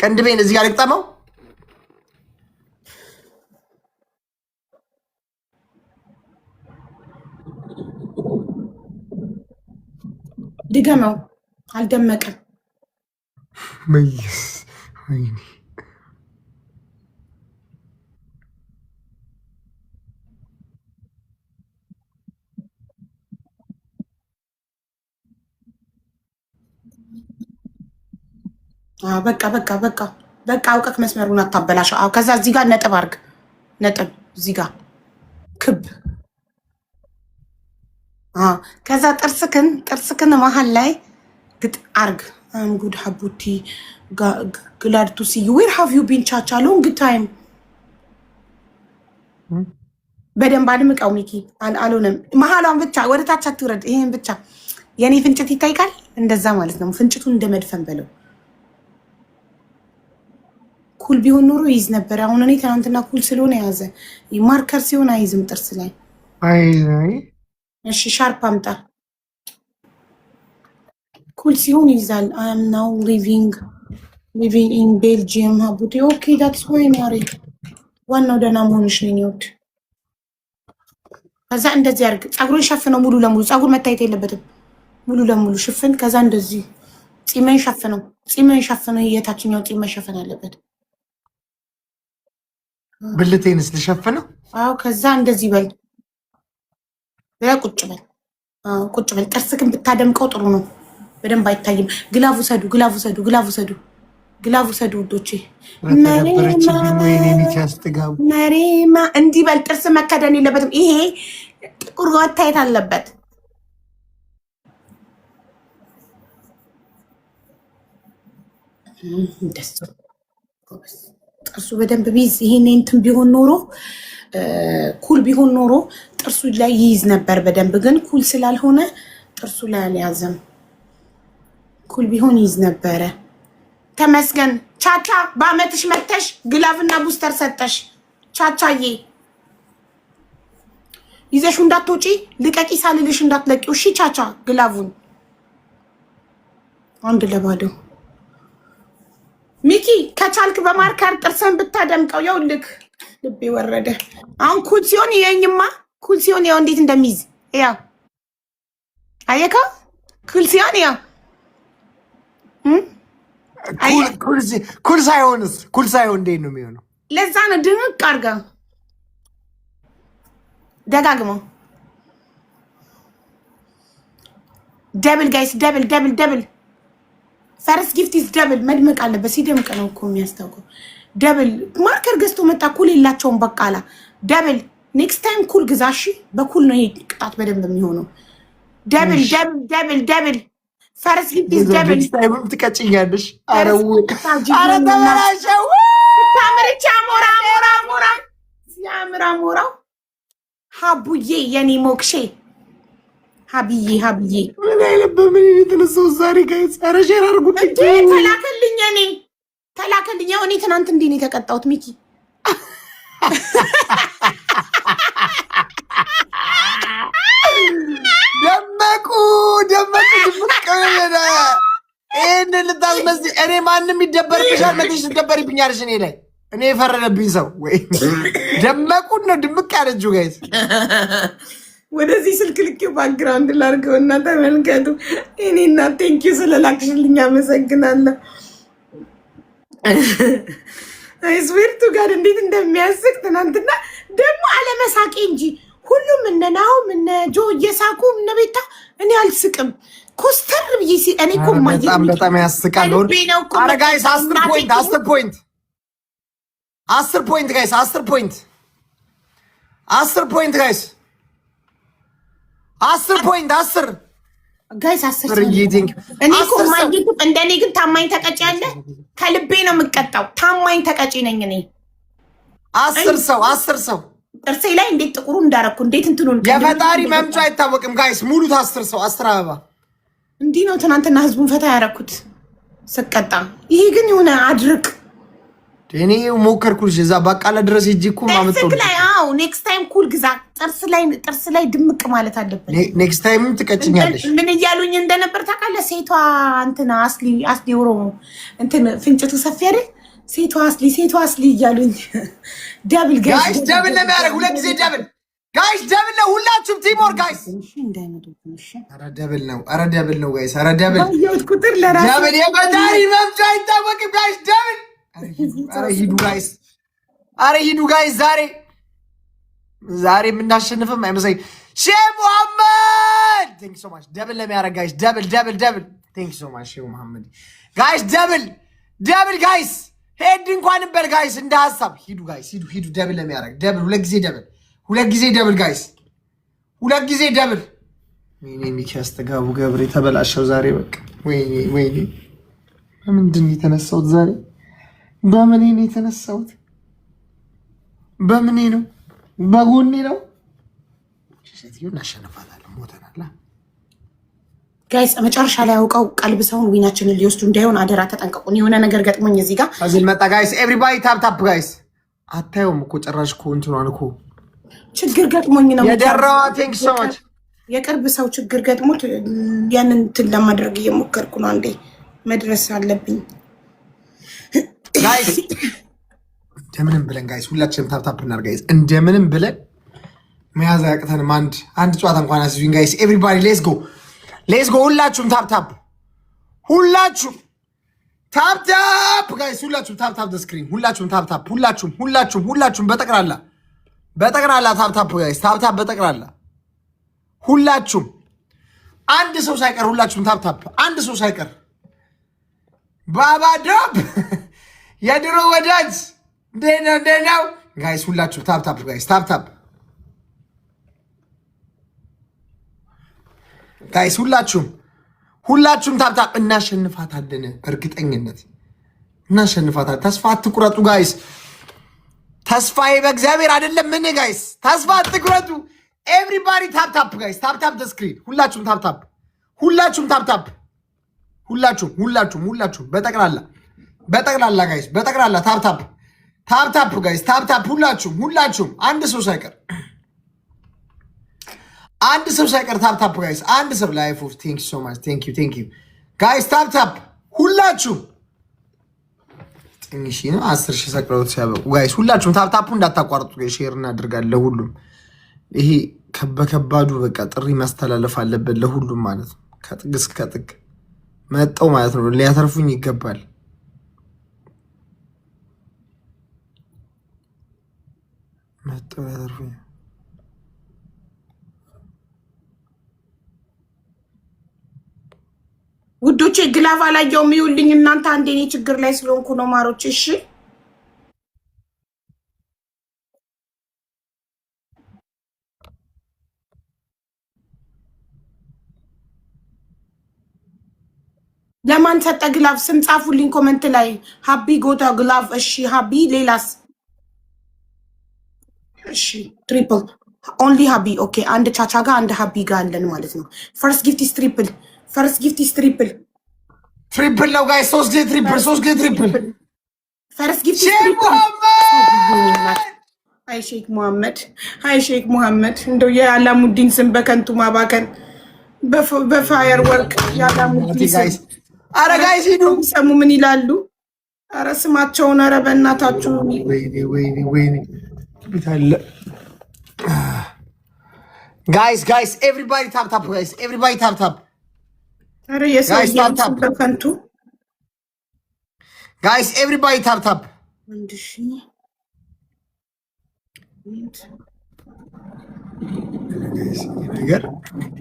ቅንድቤን እዚህ ጋር ልቅጠመው። ድገመው። አልደመቀም። መይስ ወይኔ በቃ አውቀክ መስመሩን አታበላሸው። አዎ ከዛ እዚህ ጋር ነጥብ አርግ። ነጥብ እዚህ ጋር ክብ። ከዛ ጥርስክን መሀል ላይ ግጥ አርግ። ጉድ ሀቡቲ ግላድ ቱ ሲ ዩ ዌር ሃቭ ዩ ቢን ቻቻ ሎንግ ታይም። በደንብ አድምቀው ሚኪ። አልሆነም። መሀሏን ብቻ ወደ ታች አትውረድ። ይሄን ብቻ የኔ ፍንጭት ይታይቃል። እንደዛ ማለት ነው። ፍንጭቱን እንደ መድፈን በለው። ኩል ቢሆን ኖሮ ይይዝ ነበር። አሁን እኔ ትናንትና ኩል ስለሆነ የያዘ ማርከር ሲሆን አይዝም ጥርስ ላይ። እሺ ሻርፕ አምጣ። ኩል ሲሆን ይይዛል። አይ አም ናው ሊቪንግ ኢን ቤልጂየም ሀቡቴ። ኦኬ ዳትስ ዋይ ማሪ። ዋናው ደህና መሆንሽ ነው የሚወድ። ከዛ እንደዚህ አድርግ። ፀጉሩን ሸፍነው ሙሉ ለሙሉ። ፀጉር መታየት የለበትም። ሙሉ ለሙሉ ሽፍን። ከዛ እንደዚህ ፂመን ሸፍነው። የታችኛው ፂም መሸፈን አለበት። ብልቴንስ ልሸፍነው? አዎ ከዛ እንደዚህ በል። ቁጭ በል። ጥርስክን ብታደምቀው ጥሩ ነው። በደንብ አይታይም። ግላቭ ውሰዱ ውዶቼ። መሬማ እንዲህ በል። ጥርስ መከደን የለበትም። ይሄ ጥቁር መታየት አለበት። ጥርሱ በደንብ ቢይዝ ይሄን እንትን ቢሆን ኖሮ ኩል ቢሆን ኖሮ ጥርሱ ላይ ይይዝ ነበር በደንብ። ግን ኩል ስላልሆነ ጥርሱ ላይ አልያዘም። ኩል ቢሆን ይይዝ ነበረ። ተመስገን ቻቻ። በአመትሽ መተሽ ግላቭና ቡስተር ሰጠሽ። ቻቻዬ ይዘሹ እንዳትወጪ፣ ልቀቂ ሳልልሽ እንዳትለቂው። እሺ ቻቻ። ግላቡን አንድ ለባዶ። ሚኪ ከቻልክ በማርከር ጥርስን ብታደምቀው። ይኸውልህ ልቤ ወረደ። አሁን ኩል ሲሆን ይሄኝማ ኩል ሲሆን ያው እንዴት እንደሚይዝ ያው አየካ። ኩል ሲሆን ያው ኩል ሳይሆንስ? ኩል ሳይሆን እንዴት ነው የሚሆነው? ለዛ ነው ድምቅ አድርጋ ደጋግመው። ደብል ጋይስ፣ ደብል ፈርስት ጊፍት ኢዝ ደብል። መድመቅ አለበት። ሲደምቅ ነው እኮ የሚያስታውቀው። ደብል ማርከር ገዝቶ መጣ። ኩል የላቸውም በቃላ። ደብል ኔክስት ታይም ኩል ግዛሽ። በኩል ነው ይሄ ቅጣት በደንብ የሚሆነው። ደብል ፈርስት ጊፍት ኢዝ ደብል። ታይም ትቀጭኛለሽ። አረ ተበላሸው። ታምርቻ ሞራ ሲያምራ ሀቡዬ የኔ ሞክሼ ሀብዬ ምን አይለበት ምን የተነሳው ዛሬ ጋይስ። አረ ሼር አድርጉት። ተላከልኝ። ያው እኔ ትናንት እንዴ ነው የተቀጣሁት ሚኪ። ደመቁ ይሄን ልታስመስል። እኔ ማንም ይደበርብሻል መጥሽ ትደበሪብኛለሽ። እኔ የፈረደብኝ ሰው ወይ ደመቁን ነው ድምቅ ያለችው ጋይስ። ወደዚህ ስልክ ልኬው ባክግራውንድ ላድርገው እና ተመልከቱ። እኔ እና ቴንኪዩ ስለላክሽልኝ አመሰግናለሁ። አይስዌርቱ ጋር እንዴት እንደሚያስቅ ትናንትና ደግሞ አለመሳቄ እንጂ ሁሉም እነ ናሆም እነ ጆ እየሳቁ እነ ቤታ እኔ አልስቅም። ኮስተር ብዬ እኔ እኮ በጣም ያስቃል። አረ ጋይስ 10 ፖይንት ጋይስ 10 ፖይንት ጋይስ 10 ፖይንት 10 ጋይስ 10 እኔ እኮ ማግኘት እንደኔ ግን ታማኝ ተቀጪ አለ። ከልቤ ነው የምቀጣው። ታማኝ ተቀጪ ነኝ እኔ። 10 ሰው ጥርሴ ላይ እንዴት ጥቁሩ እንዳረኩ እንዴት እንትኑን የፈጣሪ መምጫ አይታወቅም ጋይስ። ሙሉት 10 ሰው 10 አበባ። እንዲህ ነው ትናንትና ህዝቡን ፈታ ያረኩት ስቀጣ። ይሄ ግን የሆነ አድርቅ እኔ ሞከርኩልሽ እዛ ባቃላ ድረስ ሂጂ እኮ ማመጣው ላይ። አዎ ኔክስት ታይም ኩል ግዛ። ጥርስ ላይ ድምቅ ማለት አለበት። ኔክስት ታይም ትቀጭኛለሽ። ምን እያሉኝ እንደነበር ታውቃለህ? ሴቷ እንትና አስሊ ኦሮሞ እንትን ፍንጭቱ ሰፊ አይደል? ሴቷ አስሊ እያሉኝ ደብል ጋይስ ደብል ለሚያደርግ ሁለት ጊዜ ደብል ጋይስ ደብል ነው። ሁላችሁም ቲሞር ጋይስ ኧረ ደብል ነው። ኧረ ደብል ነው ጋይስ። ኧረ ደብል ቁጥር ለራሱ ደብል የበታሪ መምጫ አይታወቅም ጋይስ ደብል አረ ሂዱ ጋይስ፣ አረ ሂዱ ጋይስ። ዛሬ የምናሸንፍም አይመስለኝ። ሼህ ሙሐመድ ቴንክ ሶ ማች ደብል ለሚያደርግ ጋይስ ደብል ቴንክ ሶ ማች ሼህ ሙሐመድ ጋይስ ደብል ጋይስ ሄድ እንኳን በል ጋይስ እንደ ሐሳብ ሂዱ ጋይስ ሂዱ ደብል ለሚያደርግ ደብል ሁለት ጊዜ ደብል ጋይስ ሁለት ጊዜ ደብል። ወይኔ ሚኪያስ ጥጋቡ ገብሬ ተበላሸው ዛሬ በቃ ወይኔ ምንድን ነው የተነሳሁት ዛሬ? በምኔ ነው የተነሳሁት? በምኔ ነው? በጎኔ ነው። ሴትዮ እናሸንፋታለን። ሞተናል ጋይስ። መጨረሻ ላይ አውቀው ቀልብ ሰውን ዊናችንን ሊወስዱ እንዳይሆን አደራ ተጠንቀቁን። የሆነ ነገር ገጥሞኝ እዚህ ጋር እዚህ መጣ ጋይስ። ኤቭሪባዲ ታፕ ጋይስ። አታየውም እኮ ጭራሽ እኮ እንትኗን እኮ ችግር ገጥሞኝ ነው የደራዋ። ቴንክ ሶ ማች የቅርብ ሰው ችግር ገጥሞት ያንን እንትን ለማድረግ እየሞከርኩ ነው። አንዴ መድረስ አለብኝ ጋይስ። እንደምንም ብለን ጋይስ ሁላችንም ታፕ እናድርግ ጋይስ። እንደምንም ብለን መያዝ አያቅተንም። አንድ ጨዋታ እንኳን አስይዙኝ ጋይስ። ኤቭሪባዲ ሌትስ ጎ ሁላችሁም ታፕ ሁላችሁም ታፕ ጋይስ። ሁላችሁም ታፕ ስክሪን ሁላችሁም ታፕ ሁላችሁም በጠቅላላ ታፕ ጋይስ። ታፕ በጠቅላላ ሁላችሁም አንድ ሰው ሳይቀር ሁላችሁም ታፕ አንድ ሰው ሳይቀር ባባ ዶብ የድሮ ወዳጅ ደህና ጋይስ። ሁላችሁም ታፕ ጋይስ። ታፕ ጋይስ። ሁላችሁም ታፕ። እናሸንፋታለን፣ እርግጠኝነት እናሸንፋታለን። ተስፋ አትቁረጡ ጋይስ። ተስፋዬ በእግዚአብሔር አይደለም። ምን ጋይስ ተስፋ አትቁረጡ። ኤቭሪባዲ ታፕ ጋይስ። ታፕ ስክሪን ሁላችሁም ታፕ ሁላችሁም በጠቅላላ ጋይስ በጠቅላላ ታፕ ጋይስ። ታፕ ሁላችሁም አንድ ሰው ሳይቀር ታፕ ጋይስ። አንድ ሰው ላይፍ ኦፍ ቴንክ ሶ ማች ቴንክ ዩ ጋይስ። ታፕ ሁላችሁም ትንሽ ነው 10,000 ሰቅለውት ሲያበቁ ጋይስ። ሁላችሁም ታፕ እንዳታቋርጡ ሼር እናድርጋለን ለሁሉም። ይሄ በከባዱ በቃ ጥሪ ማስተላለፍ አለበት ለሁሉም ማለት ነው። ከጥግ እስከ ጥግ መጣው ማለት ነው። ሊያተርፉኝ ይገባል። መጣው ሊያተርፉኝ ውዶቼ። ግላቭ አላየውም ይውልኝ እናንተ። አንዴ እኔ ችግር ላይ ስለሆንኩ ነው ማሮች። እሺ ለማን ሰጠ ግላቭ? ስም ጻፉልኝ ኮመንት ላይ። ሀቢ ጎታ ግላቭ። እሺ ሀቢ። ሌላስ? እሺ ትሪፕል ኦንሊ ሀቢ። ኦኬ አንድ ቻቻ ጋር አንድ ሀቢ ጋር አለን ማለት ነው። ፈርስት ጊፍት ኢስ ትሪፕል። ትሪፕል ነው ጋይስ። 3 ጊዜ ትሪፕል ፈርስት ጊፍት ኢስ ትሪፕል። አይ ሼክ ሙሐመድ እንደው የአላሙዲን ስም በከንቱ ማባከን በፋየር ወርቅ የአላሙዲን ስም። አረ ጋይስ ሂዱ ሰሙ ምን ይላሉ? አረ ስማቸውን አረ በእናታችሁ ወይኔ ቢታለ ጋይስ ኤቭሪባዲ ታፕ ጋይስ። ኤቭሪባዲ ታፕ አረ የሰው በከንቱ ጋይስ። ኤቭሪባዲ ታፕ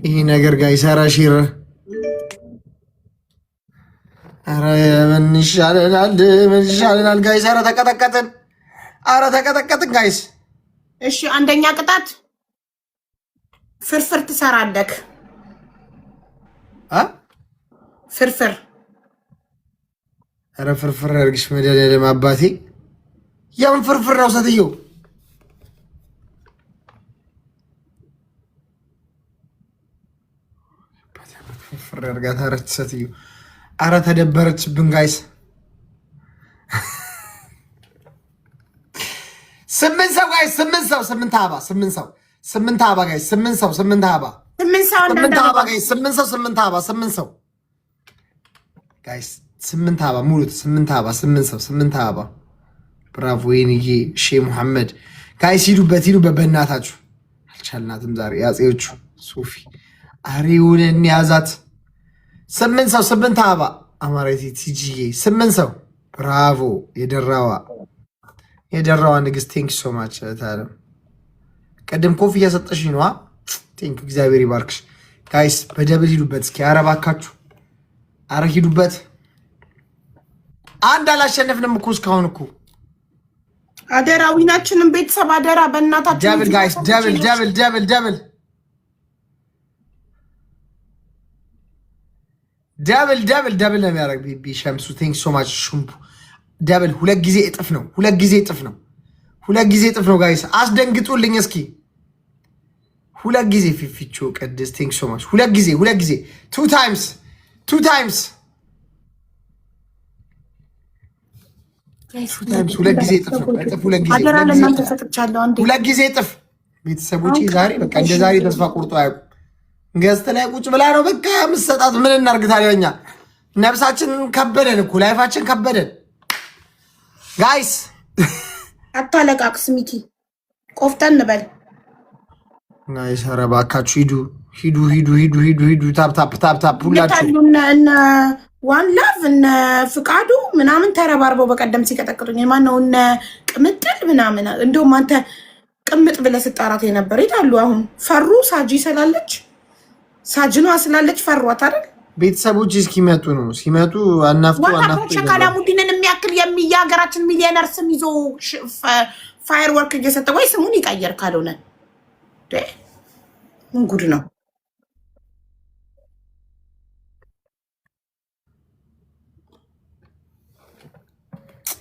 ይሄ ነገር ጋይስ። አረ ሺር አረ ምን ይሻለናል ጋይስ? አረ ተቀጠቀጥን ጋይስ። እሺ አንደኛ ቅጣት ፍርፍር ትሰራለህ። ፍርፍር አረ ፍርፍር አድርግሽ መድኃኒዓለም አባቴ። የምን ፍርፍር ነው ሴትዮ? ፍርፍር አድርጋት አረች ሴትዮ። አረ ተደበረችብን ጋይስ። ስምንት ሰው ጋይስ፣ ስምንት አበባ ጋይስ፣ ስምንት አበባ ጋይስ፣ ስምንት ሰው ጋይስ፣ ስምንት አበባ ሙሉት፣ ስምንት አበባ ብራቮ ወይንዬ ሼህ ሙሐመድ ጋይስ፣ ሂዱበት በእናታችሁ አልቻልናትም ዛሬ ያጼዎቹ ሶፊ አሪውንን ያዛት። ስምንት አበባ አማራቲ ቲጂዬ ስምንት ሰው ብራቮ የደራዋ ንግስት ቴንክ ሶ ማች ታለም ቀደም ኮፊ እያሰጠሽኝ ነዋ። ቴንክ እግዚአብሔር ይባርክሽ ጋይስ። በደብል ሂዱበት እስኪ አረባካችሁ፣ አረ ሂዱበት። አንድ አላሸነፍንም እኮ እስካሁን እኮ። አደራ ዊናችንን ቤተሰብ አደራ በእናታችሁ። ደብል ጋይስ፣ ደብል ነው የሚያደርግ ቢቢ ሸምሱ ቴንክ ሶ ማች ሹምቡ ደብል ሁለት ጊዜ እጥፍ ነው ጋይስ። አስደንግጡልኝ እስኪ ሁለት ጊዜ ፊፊቾ ቀድስ ቴንክ ሶ ማች ሁለት ጊዜ ቱ ታይምስ ሁለት ጊዜ እጥፍ ቤተሰቦቼ ዛሬ በቃ እንደ ዛሬ ተስፋ ቆርጦ አያውቁም። ገዝተ ላይ ቁጭ ብላ ነው በቃ ምሰጣት። ምን እናርግ ታዲያ? እኛ ነፍሳችን ከበደን እኮ ላይፋችን ከበደን ጋይስ። አታለቃቅስ ሚኪ፣ ቆፍጠን በል ጋይስ። ኧረ እባካችሁ ሂዱ። ታፕ ሁላችሁ እነ ዋን ላቭ እነ ፍቃዱ ምናምን ተረባርበው በቀደም ሲቀጠቅጡኝ ማነው እነ ቅምጥል ምናምን። እንደውም አንተ ቅምጥ ብለህ ስጣራት የነበረ ይታሉ። አሁን ፈሩ ሳጂ ሳጅኗ ስላለች ፈሯት አይደል? ቤተሰቦች እስኪመጡ ነው። ሲመጡ አናፍቶ ሸካላሙዲንን የሚያክል የሀገራችን ሚሊዮነር ስም ይዞ ፋየር ወርክ እየሰጠ ወይ ስሙን ይቀየር ካልሆነ ምን ጉድ ነው?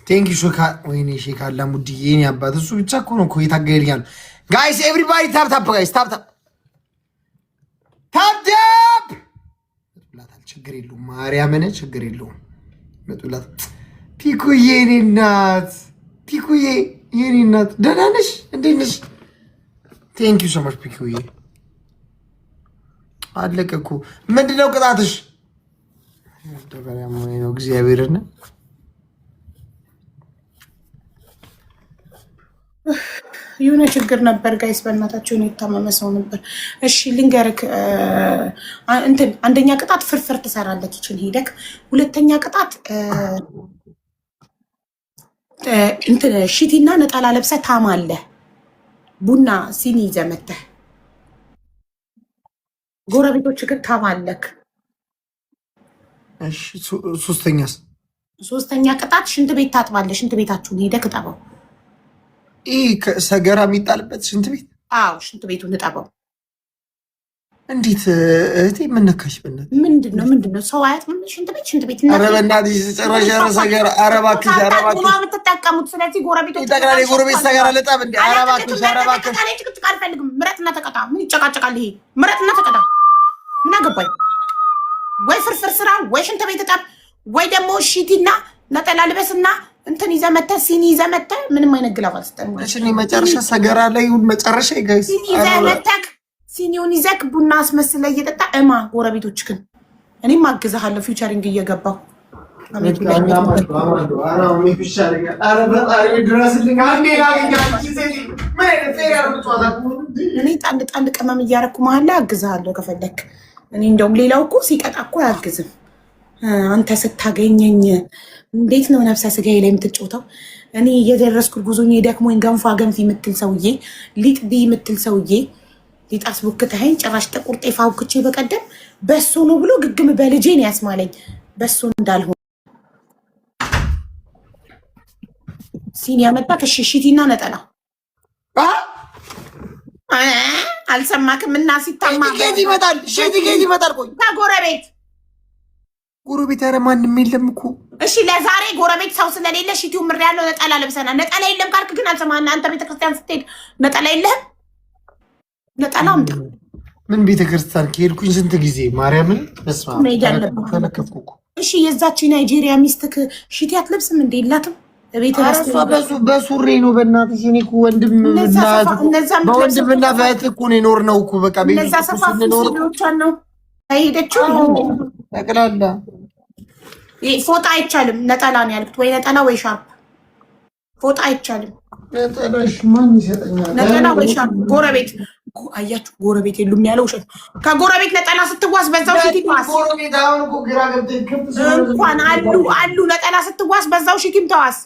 ቴንክ ዩ ሾካ ወይኔ ሼካላሙዲ የኔ አባት እሱ ብቻ እኮ ነው እኮ የታገለኛል። ጋይስ ኤቭሪባዲ ታፕ ጋይስ ታፕ መጡላታል። ችግር የለውም ማርያምን ችግር የለውም መጡላት። ፒኩዬ የኔ እናት ደህና ነሽ? እንዴት ነሽ? ቴንክ ዩ ሶ ማች ፒኩዬ። አለቀ እኮ ምንድነው ቅጣትሽ? ነው እግዚአብሔርን የሆነ ችግር ነበር ጋይስ፣ በእናታቸው ነው የታመመ ሰው ነበር። እሺ ልንገርክ፣ እንትን አንደኛ ቅጣት ፍርፍር ትሰራለች ይችል ሄደክ። ሁለተኛ ቅጣት እንትን ሽቲና ነጠላ ለብሰህ ታማለህ። ቡና ሲኒ ይዘህ መተህ ጎረቤቶች ግን ታማለክ። እሺ ሶስተኛ ቅጣት ሽንት ቤት ታጥባለህ። ሽንት ቤታችሁን ሄደክ እጠበው። ይህ ሰገራ የሚጣልበት ሽንት ቤት? አዎ ሽንት ቤቱን እጠበው። እንዴት እህቴ የምነካሽ? ምንድነው ሰው አያጥብም ሽንት ቤት? ኧረ በእናትሽ ጨረሻ ሰገራ። ኧረ እባክሽ የምትጠቀሙት። ስለዚህ ጎረቤቶች ጠቅላላ ጎረቤት ሰገራ ልጠብ እንዴ? ኧረ እባክሽ ጭቅጭቅ አልፈልግም። ምረጥና ተቀጣ። ምን ይጨቃጨቃል ይሄ? ምረጥና ተቀጣ። ምን አገባኝ? ወይ ፍርፍር ስራ፣ ወይ ሽንት ቤት እጠብ፣ ወይ ደግሞ ሺቲና ነጠላ ልበስና እንትን ይዘህ መተህ ሲኒ ይዘህ መተህ ምንም አይነት ግላብ አልሰጠንም። እሺ መጨረሻ ሰገራ ላይ መጨረሻ ጋይስ ሲኒ ይዘህ መተህ ሲኒውን ይዘህ ቡና አስመስለህ እየጠጣ እማ ጎረቤቶችህን እኔም አግዝሃለሁ ፊውቸሪንግ እየገባሁ እኔ ጣል ቅመም እያረኩ መሀል ላይ አግዝሃለሁ ከፈለክ። እኔ እንደውም ሌላው እኮ ሲቀጣ እኮ አያግዝም። አንተ ስታገኘኝ እንዴት ነው ነፍሰ ስጋዬ ላይ የምትጫወተው? እኔ እየደረስኩ ጉዞኝ ደክሞኝ ገንፋ ገንፊ የምትል ሰውዬ፣ ሊጥ ቢ የምትል ሰውዬ ሊጥ አስቦክተኸኝ ጭራሽ ጥቁር ጤፍ አውክቼ በቀደም በሶ ነው ብሎ ግግም በልጄ ነው ያስማለኝ። በሶ እንዳልሆነ ሲኒ ያመጣ ከሽሽቲና ነጠላ አልሰማክም? እና ሲታማ ይመጣል ቆይ ጎረቤት ኧረ ማንም የለም እኮ። እሺ ለዛሬ ጎረቤት ሰው ስለሌለ ሽቲው ምር ያለው ነጠላ ለብሰናል። ነጠላ የለም ካልክ ግን አልሰማህም። አንተ ቤተክርስቲያን ስትሄድ ነጠላ የለህም? ነጠላ አምጣ። ምን ቤተክርስቲያን ከሄድኩኝ ስንት ጊዜ ማርያምን ተለከፍኩ እኮ። እሺ የዛች ናይጄሪያ ሚስትክ ሽቲ አትለብስም እንዴ? የላትም? ቤት በሱሪ ነው። በእናትሽ እኔ እኮ በወንድምና በእህት እኮ ነው የኖርነው እኮ በቃ ቤት ስንኖር ነው ሄደችው። ጠቅላላ ፎጣ አይቻልም። ነጠላ ነው ያልኩት፣ ወይ ነጠላ ወይ ሻርፕ። ፎጣ አይቻልም። ነጠላሽ ማን ይሰጠኛል? ነጠላ ወይ ሻርፕ። ጎረቤት አያችሁ፣ ጎረቤት የሉም ያለው ውሸት። ከጎረቤት ነጠላ ስትዋስ በዛው ሽቲም ተዋስ። እንኳን አሉ ነጠላ ስትዋስ በዛው ሽቲም ተዋስ።